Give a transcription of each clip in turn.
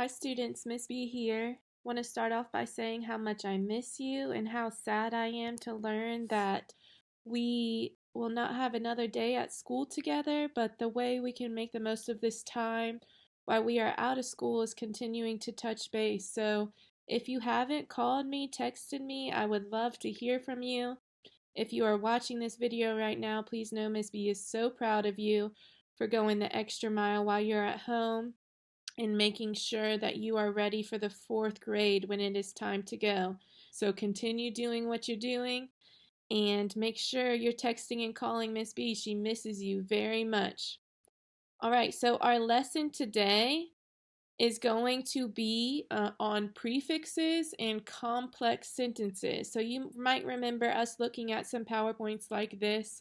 Hi students, Miss B here. Want to start off by saying how much I miss you and how sad I am to learn that we will not have another day at school together, but the way we can make the most of this time while we are out of school is continuing to touch base. So if you haven't called me, texted me, I would love to hear from you. If you are watching this video right now, please know Miss B is so proud of you for going the extra mile while you're at home and making sure that you are ready for the fourth grade when it is time to go. So continue doing what you're doing and make sure you're texting and calling Miss B. She misses you very much. All right, so our lesson today is going to be on prefixes and complex sentences. So you might remember us looking at some PowerPoints like this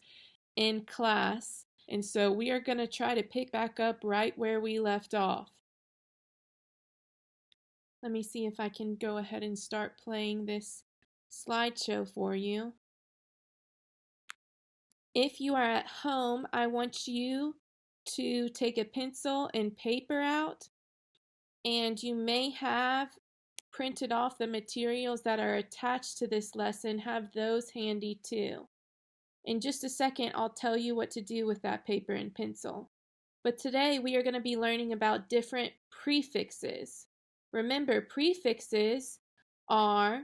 in class. And so we are going to try to pick back up right where we left off. Let me see if I can go ahead and start playing this slideshow for you. If you are at home, I want you to take a pencil and paper out, and you may have printed off the materials that are attached to this lesson. Have those handy too. In just a second, I'll tell you what to do with that paper and pencil. But today we are going to be learning about different prefixes. Remember, prefixes are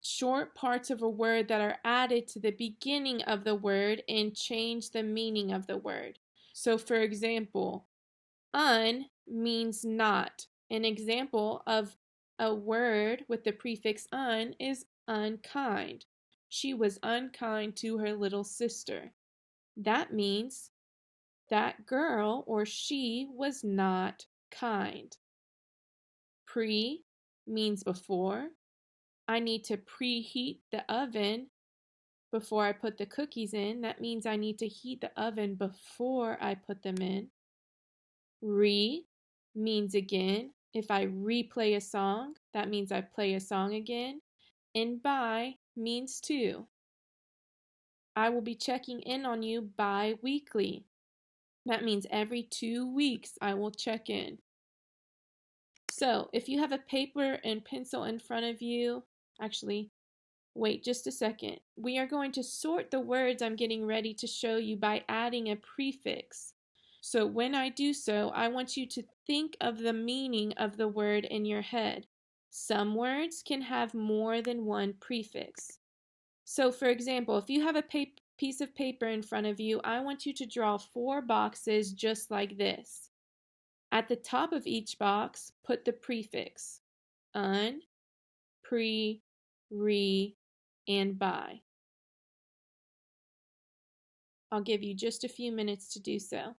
short parts of a word that are added to the beginning of the word and change the meaning of the word. So for example, un means not. An example of a word with the prefix un is unkind. She was unkind to her little sister. That means that girl or she was not kind. Pre means before. I need to preheat the oven before I put the cookies in. That means I need to heat the oven before I put them in. Re means again. If I replay a song, that means I play a song again. And bi means to. I will be checking in on you bi-weekly. That means every 2 weeks I will check in. So if you have a paper and pencil in front of you, actually, wait just a second. We are going to sort the words I'm getting ready to show you by adding a prefix. So when I do so, I want you to think of the meaning of the word in your head. Some words can have more than one prefix. So for example, if you have a piece of paper in front of you, I want you to draw 4 boxes just like this. At the top of each box, put the prefix un, pre, re, and bi. I'll give you just a few minutes to do so.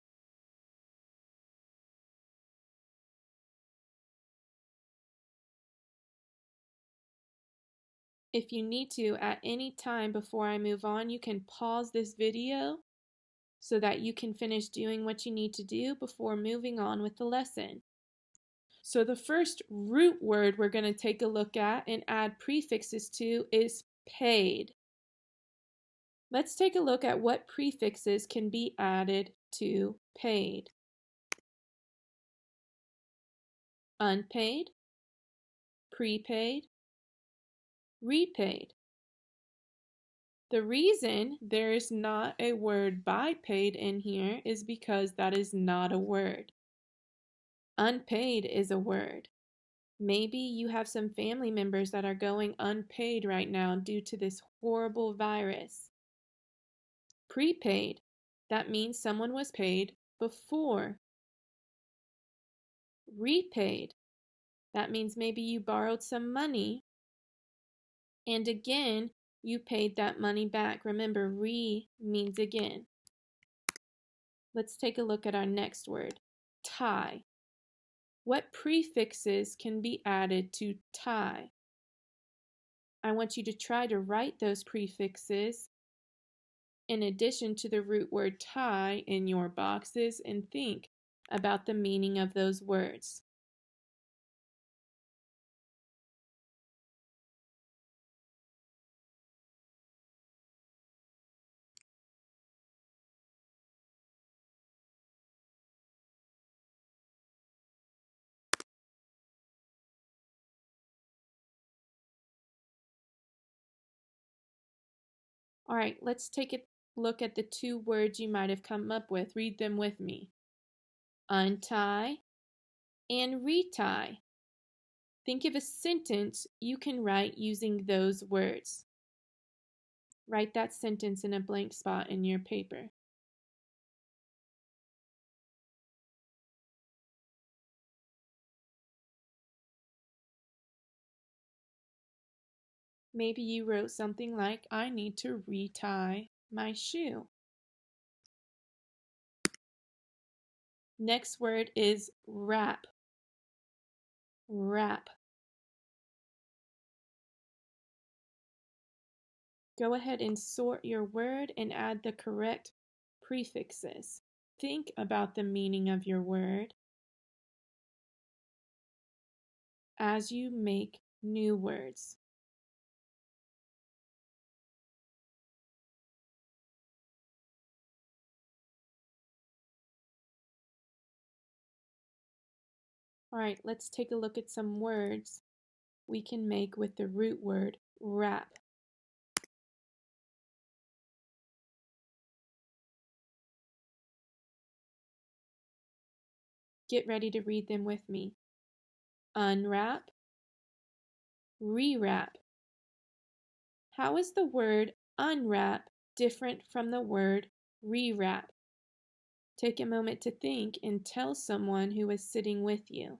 If you need to at any time before I move on, you can pause this video so that you can finish doing what you need to do before moving on with the lesson. So the first root word we're going to take a look at and add prefixes to is paid. Let's take a look at what prefixes can be added to paid. Unpaid, prepaid, repaid. The reason there is not a word by paid in here is because that is not a word. Unpaid is a word. Maybe you have some family members that are going unpaid right now due to this horrible virus. Prepaid, that means someone was paid before. Repaid, that means maybe you borrowed some money and again you paid that money back. Remember, re means again. Let's take a look at our next word, tie. What prefixes can be added to tie? I want you to try to write those prefixes in addition to the root word tie in your boxes and think about the meaning of those words. All right, let's take a look at the two words you might have come up with. Read them with me. Untie and retie. Think of a sentence you can write using those words. Write that sentence in a blank spot in your paper. Maybe you wrote something like, I need to retie my shoe. Next word is wrap. Wrap. Go ahead and sort your word and add the correct prefixes. Think about the meaning of your word as you make new words. All right, let's take a look at some words we can make with the root word wrap. Get ready to read them with me. Unwrap, rewrap. How is the word unwrap different from the word rewrap? Take a moment to think and tell someone who is sitting with you.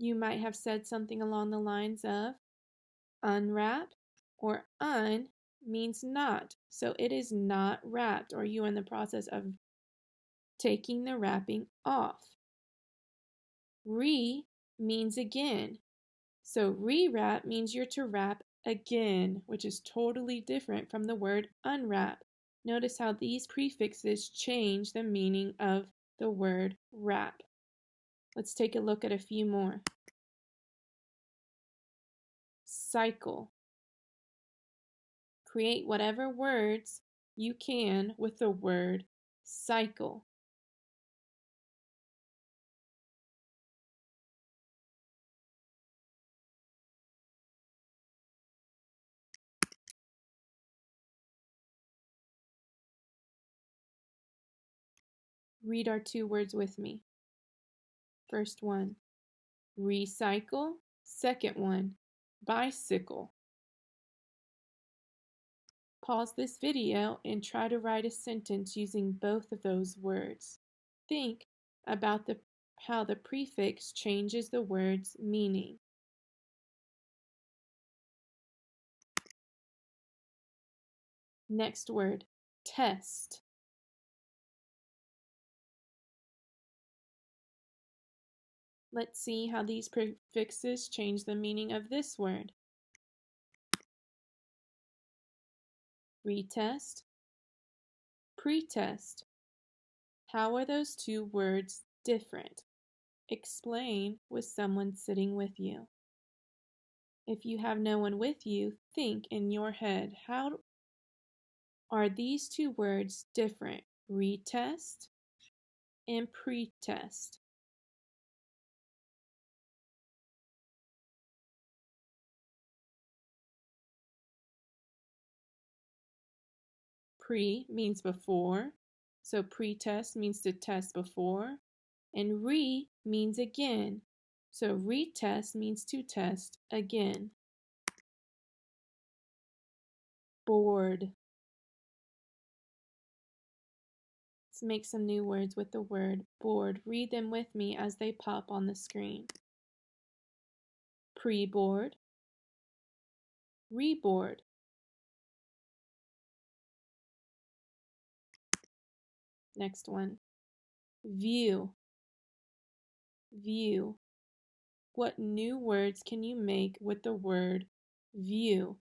You might have said something along the lines of unwrap or un means not. So it is not wrapped, or you are in the process of taking the wrapping off. Re means again. So rewrap means you're to wrap again, which is totally different from the word unwrap. Notice how these prefixes change the meaning of the word wrap. Let's take a look at a few more. Cycle. Create whatever words you can with the word cycle. Read our two words with me. First one, recycle. Second one, bicycle. Pause this video and try to write a sentence using both of those words. Think about how the prefix changes the word's meaning. Next word, test. Let's see how these prefixes change the meaning of this word. Retest, pretest. How are those two words different? Explain with someone sitting with you. If you have no one with you, think in your head, how are these two words different? Retest and pretest. Pre means before, so pretest means to test before, and re means again, so retest means to test again. Board. Let's make some new words with the word board. Read them with me as they pop on the screen. Pre-board, reboard. Next one, view. View. What new words can you make with the word view?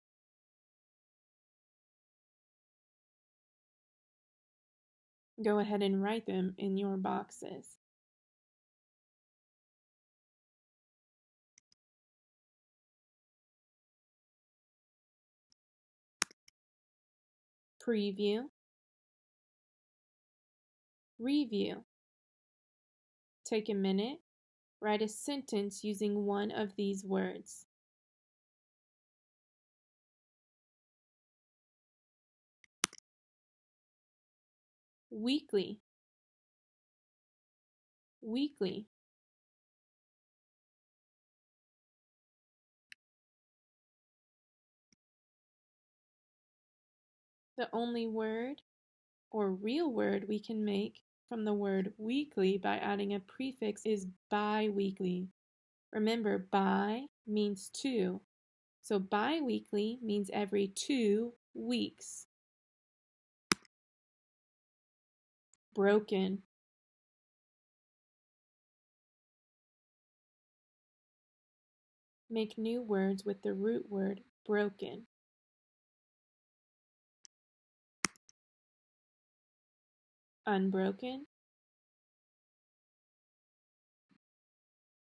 Go ahead and write them in your boxes. preview, review. Take a minute, write a sentence using one of these words. Weekly, weekly. The only word or real word we can make from the word weekly by adding a prefix is bi-weekly. Remember, bi means two, so bi-weekly means every 2 weeks. Broken, make new words with the root word broken. Unbroken.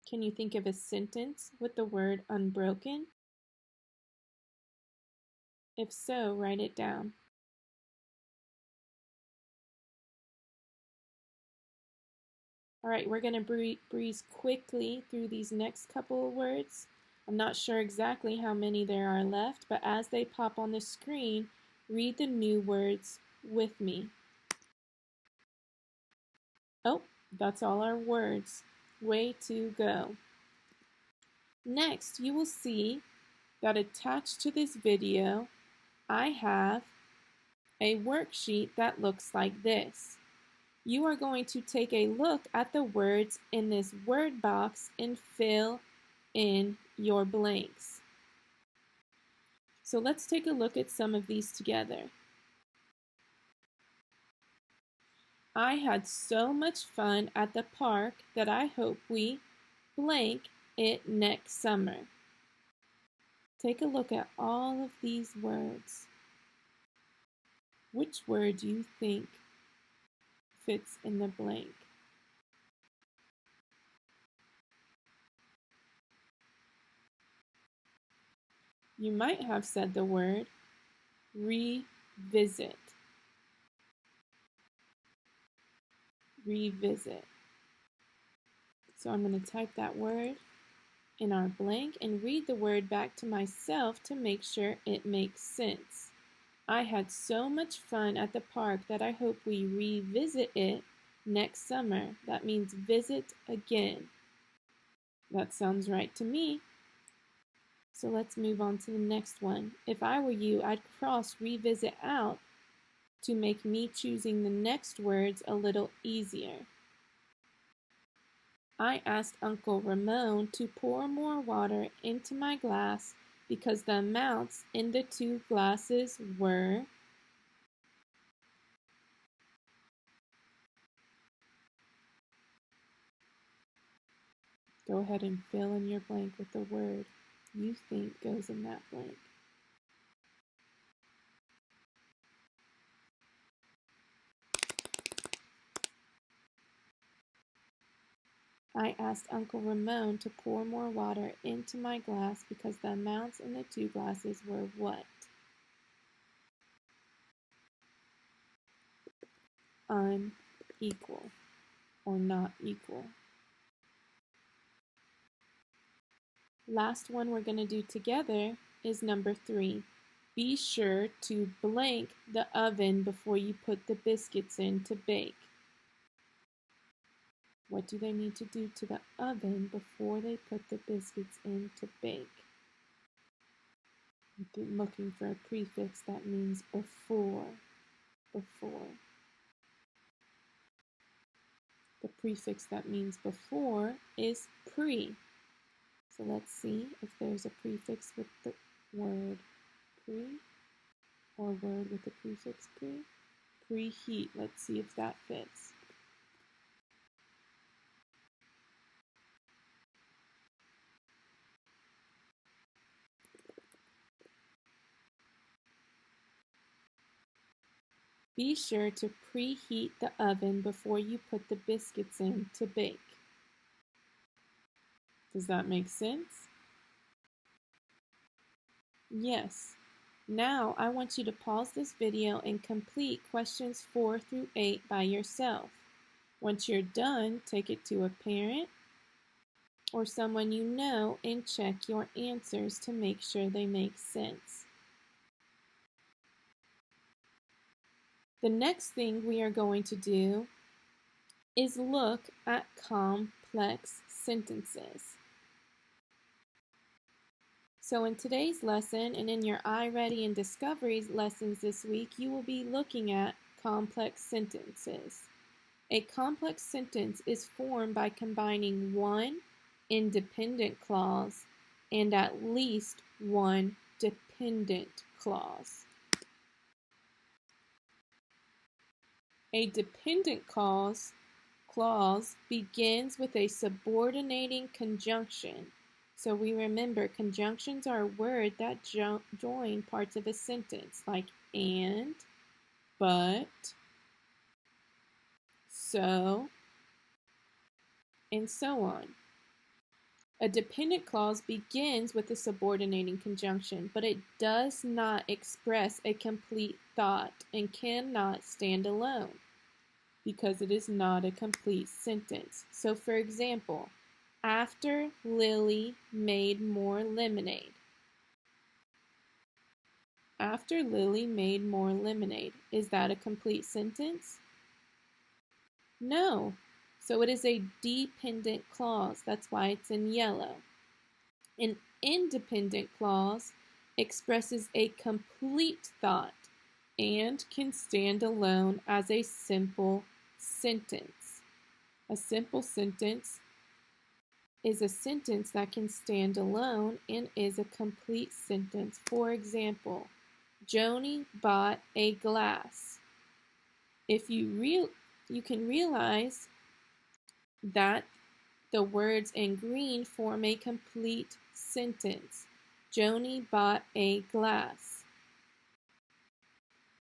Can you think of a sentence with the word unbroken? If so, write it down. All right, we're going to breeze quickly through these next couple of words. I'm not sure exactly how many there are left, but as they pop on the screen, read the new words with me. Oh, that's all our words. Way to go. Next, you will see that attached to this video, I have a worksheet that looks like this. You are going to take a look at the words in this word box and fill in your blanks. So let's take a look at some of these together. I had so much fun at the park that I hope we blank it next summer. Take a look at all of these words. Which word do you think fits in the blank? You might have said the word revisit. Revisit. So I'm going to type that word in our blank and read the word back to myself to make sure it makes sense. I had so much fun at the park that I hope we revisit it next summer. That means visit again. That sounds right to me. So let's move on to the next one. If I were you, I'd cross revisit out to make me choosing the next words a little easier. I asked Uncle Ramon to pour more water into my glass because the amounts in the 2 glasses were. Go ahead and fill in your blank with the word you think goes in that blank. I asked Uncle Ramon to pour more water into my glass because the amounts in the 2 glasses were what? Unequal or not equal. Last one we're going to do together is number 3. Be sure to blank the oven before you put the biscuits in to bake. What do they need to do to the oven before they put the biscuits in to bake? I'm looking for a prefix that means before. Before. The prefix that means before is pre. So let's see if there's a prefix with the word pre or word with the prefix pre. Preheat. Let's see if that fits. Be sure to preheat the oven before you put the biscuits in to bake. Does that make sense? Yes. Now I want you to pause this video and complete questions 4 through 8 by yourself. Once you're done, take it to a parent or someone you know and check your answers to make sure they make sense. The next thing we are going to do is look at complex sentences. So in today's lesson and in your iReady and Discoveries lessons this week, you will be looking at complex sentences. A complex sentence is formed by combining one independent clause and at least one dependent clause. A dependent clause begins with a subordinating conjunction. So we remember conjunctions are a word that join parts of a sentence like and, but, so, and so on. A dependent clause begins with a subordinating conjunction, but it does not express a complete thought and cannot stand alone because it is not a complete sentence. So for example, after Lily made more lemonade. After Lily made more lemonade. Is that a complete sentence? No. So it is a dependent clause. That's why it's in yellow. An independent clause expresses a complete thought and can stand alone as a simple sentence. A simple sentence is a sentence that can stand alone and is a complete sentence. For example, Joni bought a glass. If you can realize that the words in green form a complete sentence. Joni bought a glass.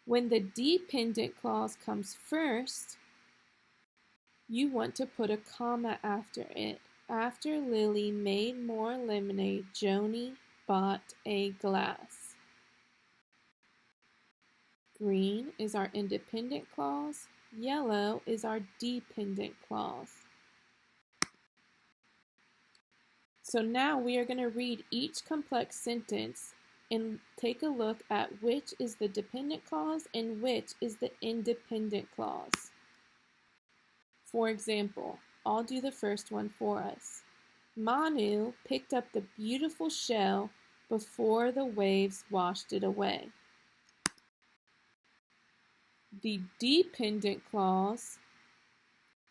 When the dependent clause comes first, you want to put a comma after it. After Lily made more lemonade, Joni bought a glass. Green is our independent clause. Yellow is our dependent clause. So now we are going to read each complex sentence and take a look at which is the dependent clause and which is the independent clause. For example, I'll do the first one for us. Manu picked up the beautiful shell before the waves washed it away. The dependent clause,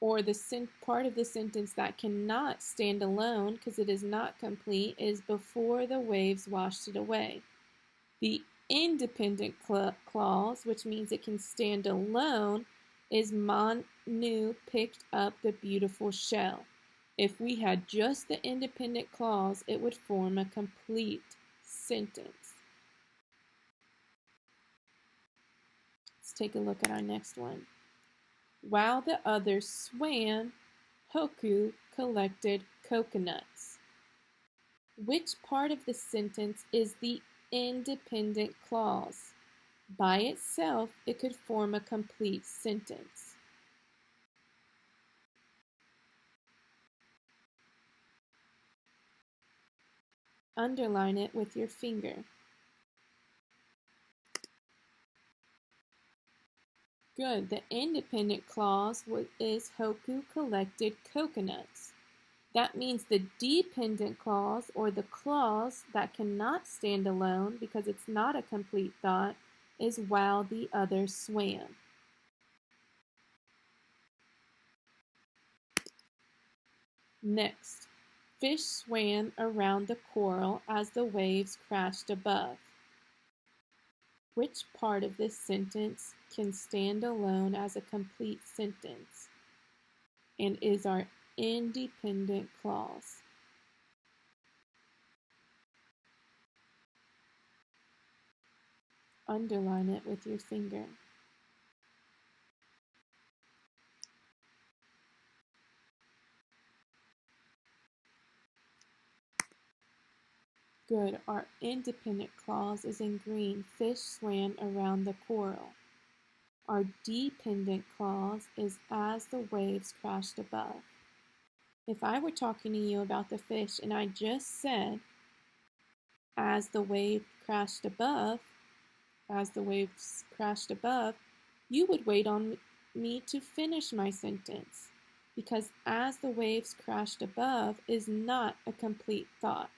or the part of the sentence that cannot stand alone because it is not complete, is before the waves washed it away. The independent clause, which means it can stand alone, is Manu picked up the beautiful shell. If we had just the independent clause, it would form a complete sentence. Let's take a look at our next one. While the others swam, Hoku collected coconuts. Which part of the sentence is the independent clause? By itself, it could form a complete sentence. Underline it with your finger. Good. The independent clause is Hoku collected coconuts. That means the dependent clause, or the clause that cannot stand alone because it's not a complete thought, is while the others swam. Next, fish swam around the coral as the waves crashed above. Which part of this sentence can stand alone as a complete sentence and is our independent clause? Underline it with your finger. Good. Our independent clause is in green. Fish swam around the coral. Our dependent clause is as the waves crashed above. If I were talking to you about the fish and I just said, as the wave crashed above, as the waves crashed above, you would wait on me to finish my sentence because as the waves crashed above is not a complete thought.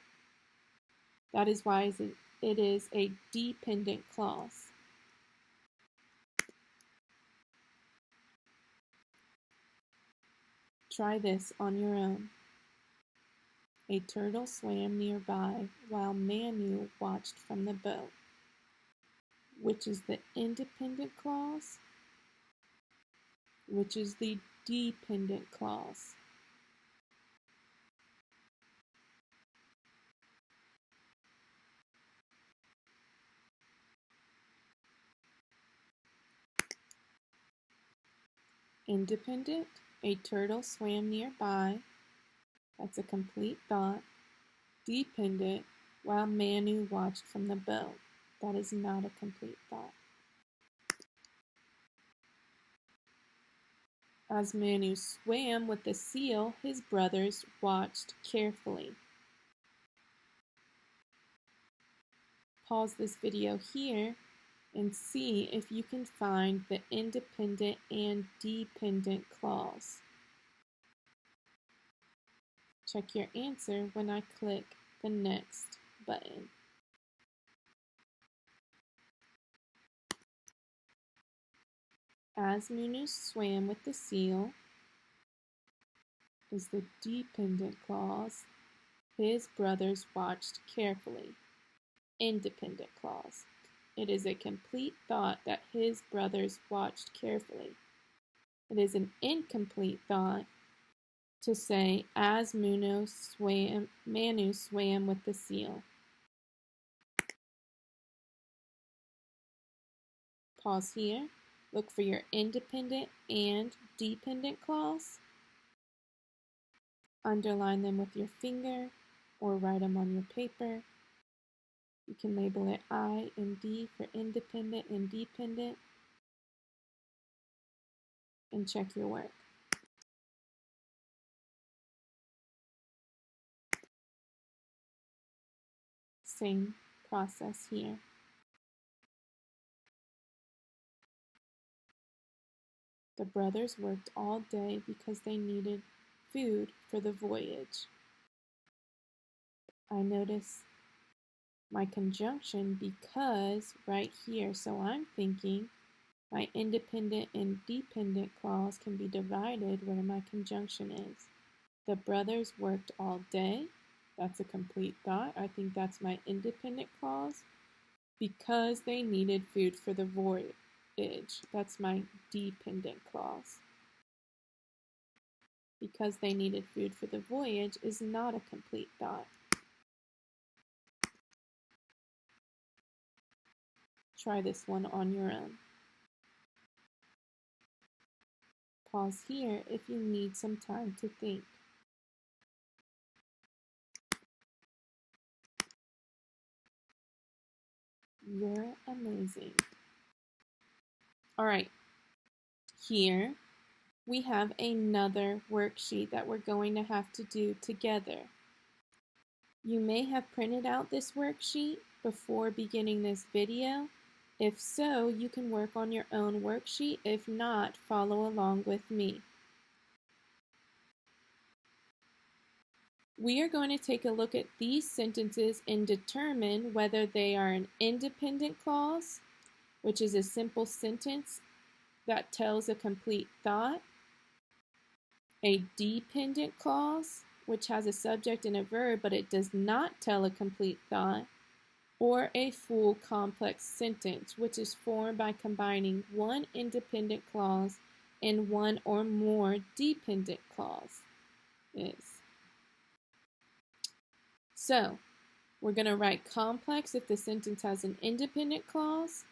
That is why it is a dependent clause. Try this on your own. A turtle swam nearby while Manu watched from the boat. Which is the independent clause? Which is the dependent clause? Independent, a turtle swam nearby. That's a complete thought. Dependent, while Manu watched from the boat. That is not a complete thought. As Manu swam with the seal, his brothers watched carefully. Pause this video here and see if you can find the independent and dependent clause. Check your answer when I click the next button. As Munu swam with the seal is the dependent clause. His brothers watched carefully. Independent clause. It is a complete thought that his brothers watched carefully. It is an incomplete thought to say as Manu swam with the seal. Pause here. Look for your independent and dependent clause. Underline them with your finger or write them on your paper. You can label it I and D for independent and dependent and check your work. Same process here. The brothers worked all day because they needed food for the voyage. I notice my conjunction because right here, so I'm thinking my independent and dependent clause can be divided where my conjunction is. The brothers worked all day. That's a complete thought. I think that's my independent clause. Because they needed food for the voyage. That's my dependent clause. Because they needed food for the voyage is not a complete thought. Try this one on your own. Pause here if you need some time to think. You're amazing. All right, here we have another worksheet that we're going to have to do together. You may have printed out this worksheet before beginning this video. If so, you can work on your own worksheet. If not, follow along with me. We are going to take a look at these sentences and determine whether they are an independent clause, which is a simple sentence that tells a complete thought, a dependent clause, which has a subject and a verb, but it does not tell a complete thought, or a full complex sentence, which is formed by combining one independent clause and one or more dependent clauses. So, we're going to write complex if the sentence has an independent clause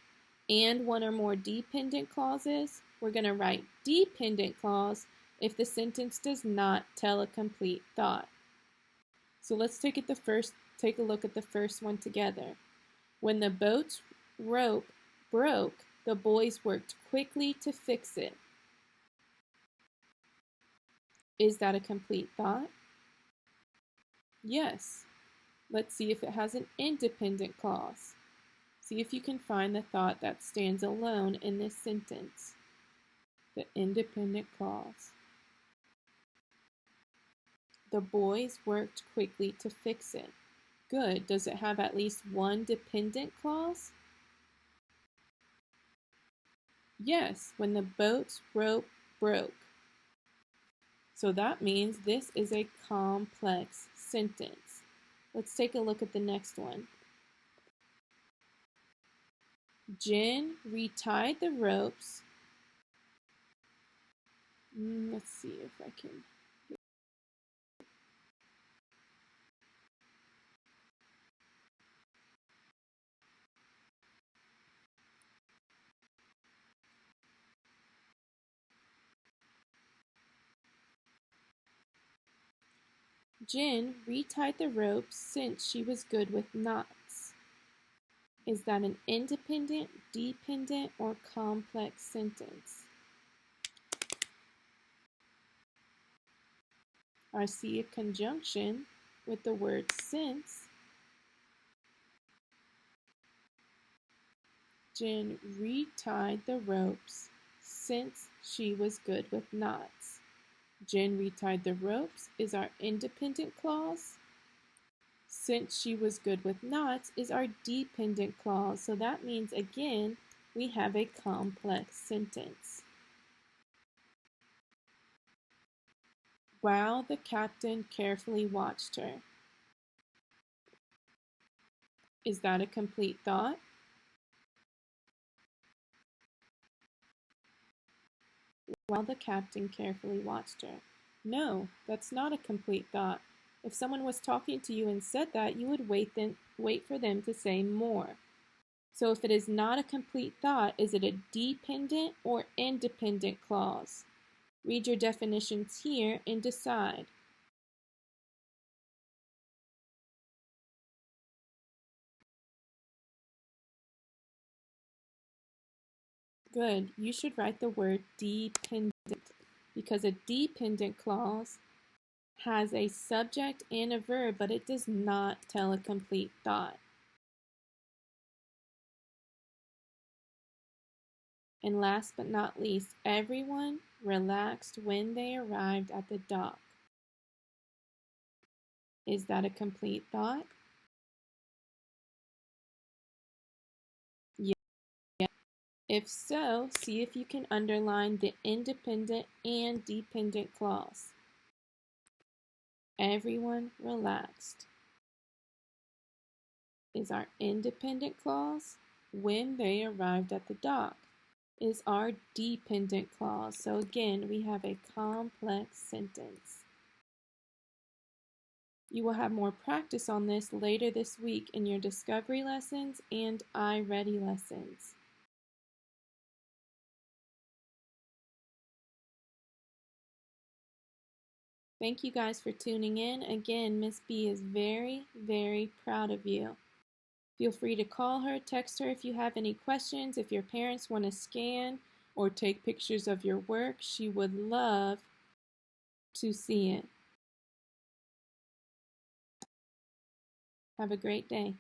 and one or more dependent clauses. We're going to write dependent clause if the sentence does not tell a complete thought. So let's take a look at the first one together. When the boat's rope broke, the boys worked quickly to fix it. Is that a complete thought? Yes. Let's see if it has an independent clause. See if you can find the thought that stands alone in this sentence. The independent clause. The boys worked quickly to fix it. Good. Does it have at least one dependent clause? Yes, when the boat's rope broke. So that means this is a complex sentence. Let's take a look at the next one. Jen retied the ropes. Let's see if I can. Jen retied the ropes since she was good with knots. Is that an independent, dependent, or complex sentence? I see a conjunction with the word since. Jen retied the ropes since she was good with knots. Jen retied the ropes is our independent clause. Since she was good with knots is our dependent clause. So that means, again, we have a complex sentence. While the captain carefully watched her. Is that a complete thought? While the captain carefully watched her. No, that's not a complete thought. If someone was talking to you and said that, you would wait for them to say more. So if it is not a complete thought, is it a dependent or independent clause? Read your definitions here and decide. Good. You should write the word dependent because a dependent clause has a subject and a verb, but it does not tell a complete thought. And last but not least, everyone relaxed when they arrived at the dock. Is that a complete thought? Yeah. If so, see if you can underline the independent and dependent clause. Everyone relaxed is our independent clause. When they arrived at the dock is our dependent clause. So again, we have a complex sentence. You will have more practice on this later this week in your discovery lessons and iReady lessons. Thank you guys for tuning in. Again, Miss B is very, very proud of you. Feel free to call her, text her if you have any questions. If your parents want to scan or take pictures of your work, she would love to see it. Have a great day.